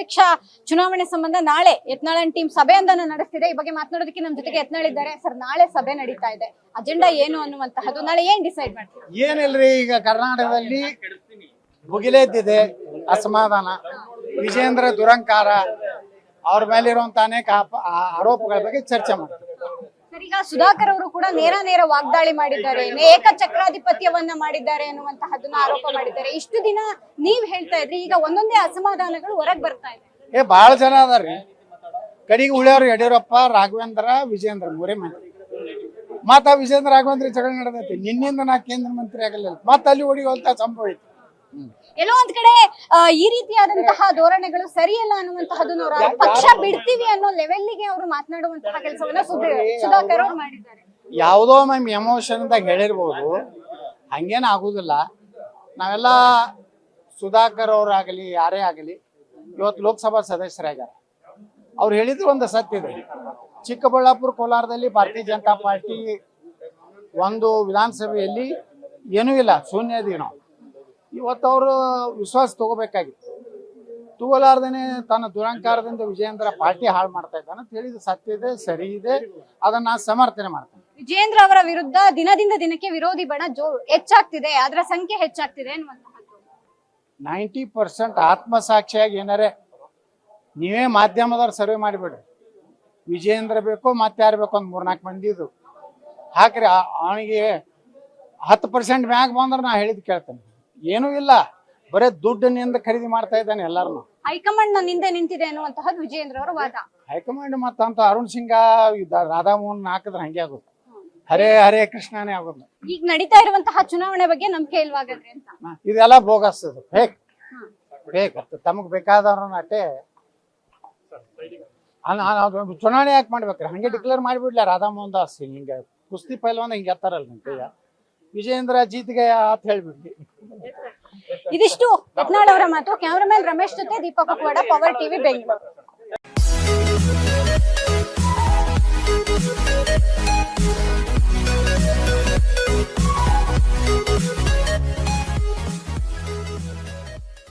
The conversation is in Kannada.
ರಾಜ್ಯಾಧ್ಯಕ್ಷ ಚುನಾವಣೆ ಸಂಬಂಧ ನಾಳೆ ಯತ್ನಾಳ್ ಟೀಮ್ ಸಭೆಯೊಂದನ್ನು ನಡೆಸ್ತಿದೆ. ಈ ಬಗ್ಗೆ ಮಾತನಾಡೋದಕ್ಕೆ ನಮ್ಮ ಜೊತೆಗೆ ಯತ್ನಾಳ್ ಇದ್ದಾರೆ. ಸರ್, ನಾಳೆ ಸಭೆ ನಡೀತಾ ಇದೆ, ಅಜೆಂಡಾ ಏನು ಅನ್ನುವಂತಹದ್ದು, ನಾಳೆ ಏನ್ ಡಿಸೈಡ್ ಮಾಡ್ತೀವಿ? ಏನಿಲ್ರಿ, ಈಗ ಕರ್ನಾಟಕದಲ್ಲಿ ಭುಗಿಲೆದ್ದಿದೆ ಅಸಮಾಧಾನ. ವಿಜೇಂದ್ರ ದುರಂಕಾರ, ಅವ್ರ ಮೇಲೆ ಇರುವಂತ ಅನೇಕ ಆರೋಪಗಳ ಬಗ್ಗೆ ಚರ್ಚೆ ಮಾಡ್ತಾರೆ. ಈಗ ಸುಧಾಕರ್ ಅವರು ಕೂಡ ನೇರ ವಾಗ್ದಾಳಿ ಮಾಡಿದ್ದಾರೆ, ಏಕಚಕ್ರಾಧಿಪತ್ಯವನ್ನ ಮಾಡಿದ್ದಾರೆ ಅನ್ನುವಂತಹದನ್ನ ಆರೋಪ ಮಾಡಿದ್ದಾರೆ. ಇಷ್ಟು ದಿನ ನೀವ್ ಹೇಳ್ತಾ ಇದ್ರಿ, ಈಗ ಒಂದೊಂದೇ ಅಸಮಾಧಾನಗಳು ಹೊರಗ್ ಬರ್ತಾ ಇದೆ. ಬಹಳ ಜನ ಅದಾರ್ರಿ. ಕಡೆಗೆ ಉಳಿಯವ್ರು ಯಡಿಯೂರಪ್ಪ, ರಾಘವೇಂದ್ರ, ವಿಜೇಂದ್ರ ಮೂರೇ ಮಂತ್ರಿ. ಮತ್ತ ವಿಜೇಂದ್ರ ರಾಘವೇಂದ್ರ ಜಗಳ ನಡೆದೈತಿ. ನಿನ್ನಿಂದ ನಾ ಕೇಂದ್ರ ಮಂತ್ರಿ ಆಗಲಿಲ್ಲ, ಮತ್ತ ಅಲ್ಲಿ ಹೊಡಿಯುವಂತ ಸಂಭವ ಐತಿ. ಎಲ್ಲೋ ಒಂದ್ ಕಡೆ ಈ ರೀತಿಯಾದಂತಹ ಧೋರಣೆಗಳು ಸರಿಯಲ್ಲ ಅನ್ನುವಂತಹದನ್ನು ಪಕ್ಷ ಬಿಡ್ತೀವಿ ಅನ್ನೋ ಲೆವೆಲ್ಗೆ ಅವರು ಮಾತನಾಡುವಂತಹ ಕೆಲಸವನ್ನ ಸುಧಾಕರ್ ಅವರು ಮಾಡಿದ್ದಾರೆ. ಯಾವುದೋ ಮ್ಯಾಮ್ ಎಮೋಷನ್ ದಾಗ ಹೇಳಿರ್ಬೋದು, ಹಂಗೇನ ಆಗುದಿಲ್ಲ. ನಾವೆಲ್ಲ ಸುಧಾಕರ್ ಅವರಾಗಲಿ ಯಾರೇ ಆಗಲಿ ಇವತ್ತು ಲೋಕಸಭಾ ಸದಸ್ಯರಾಗ್ಯಾರ. ಅವ್ರು ಹೇಳಿದ್ರು ಒಂದು ಸತ್ಯ ಇದೆ. ಚಿಕ್ಕಬಳ್ಳಾಪುರ, ಕೋಲಾರದಲ್ಲಿ ಭಾರತೀಯ ಜನತಾ ಪಾರ್ಟಿ ಒಂದು ವಿಧಾನಸಭೆಯಲ್ಲಿ ಏನೂ ಇಲ್ಲ, ಶೂನ್ಯ ಇದೀವಿ ನಾವು. ಇವತ್ತು ಅವರು ವಿಶ್ವಾಸ ತಗೋಬೇಕಾಗಿತ್ತು. ತಗೋಲಾರ್ದೇನೆ ತನ್ನ ದುರಂಕಾರದಿಂದ ವಿಜೇಂದ್ರ ಪಾರ್ಟಿ ಹಾಳು ಮಾಡ್ತಾ ಇದ್ದಾನೆ ಅಂತ ಹೇಳಿದ ಸತ್ಯ ಇದೆ, ಸರಿ ಇದೆ, ಅದನ್ನ ನಾನು ಸಮರ್ಥನೆ ಮಾಡ್ತೇನೆ. ವಿಜೇಂದ್ರ ಅವರ ವಿರುದ್ಧ ದಿನದಿಂದ ದಿನಕ್ಕೆ ವಿರೋಧಿ ಬಣ ಹೆಚ್ಚಾಗ್ತಿದೆ, ಅದರ ಸಂಖ್ಯೆ ಹೆಚ್ಚಾಗ್ತಿದೆ ಅನ್ನುವಂತಹದ್ದು. 90% ಆತ್ಮಸಾಕ್ಷಿಯಾಗಿ ಏನಾರೇ ನೀವೇ ಮಾಧ್ಯಮದವ್ರು ಸರ್ವೆ ಮಾಡಿಬಿಡ್ರಿ. ವಿಜೇಂದ್ರ ಬೇಕೋ ಮತ್ತೆ ಯಾರು ಬೇಕೋ ಒಂದು 3-4 ಮಂದಿ ಇದು ಹಾಕ್ರಿ. ಅವನಿಗೆ 10% ಮ್ಯಾಗ ಬಂದ್ರೆ ನಾ ಹೇಳಿದ್ ಕೇಳ್ತೇನೆ. ಏನೂ ಇಲ್ಲ, ಬರೇ ದುಡ್ಡಿನಿಂದ ಖರೀದಿ ಮಾಡ್ತಾ ಇದ್ದಾನೆ ಎಲ್ಲಾರನು. ಹೈಕಮಾಂಡ್ ನಿಂದೆ ನಿಂತಿದೆ ಅನ್ನುವಂತಹದ್ದು ವಿಜೇಂದ್ರ ಅವರ ವಾದ. ಹೈಕಮಾಂಡ್ ಮತ್ತಂತ ಅರುಣ್ ಸಿಂಗ, ರಾಧಾಮೋಹನ್ ಹಾಕಿದ್ರೆ ಹಂಗೆ ಆಗುತ್ತೆ. ಹರೇ ಹರೇ ಕೃಷ್ಣನೇ ಆಗೋದು. ಈಗ ನಡೀತಾ ಇರುವಂತಹ ಚುನಾವಣೆ ಬಗ್ಗೆ ನಂಬಿಕೆ ಇಲ್ವಾಗದ್ರಿ ಅಂತ. ಇದೆಲ್ಲ ಬೋಗಸ್, ಫೇಕ್ ಫೇಕ್. ತಮಗ್ ಬೇಕಾದವ್ರನ್ನ ಅಟ್ಟೆ ಚುನಾವಣೆ ಯಾಕೆ ಮಾಡ್ಬೇಕ್ರಿ? ಹಂಗೆ ಡಿಕ್ಲೇರ್ ಮಾಡಿಬಿಡ್ಲ ರಾಧಾಮೋಹನ್ ದಾಸ್. ಹಿಂಗೆ ಕುಸ್ತಿ ಪೈಲ್ವಾನ ಹಿಂಗೆ ಎತ್ತಾರಲ್ಲ ನಿಮ್ ಕೈಯ, ವಿಜೇಂದ್ರ ಜೀತ್ಗೆ ಅಂತ ಹೇಳ್ಬಿಡ್ಲಿ. ಇದಿಷ್ಟು ಯತ್ನಾಳ್ ಅವರ ಮಾತು. ಕ್ಯಾಮರಾಮನ್ ರಮೇಶ್ ಜೊತೆ ದೀಪಕ್ ಕುಕ್ವಾಡ, ಪವರ್ ಟಿವಿ, ಬೆಂಗಳೂರು.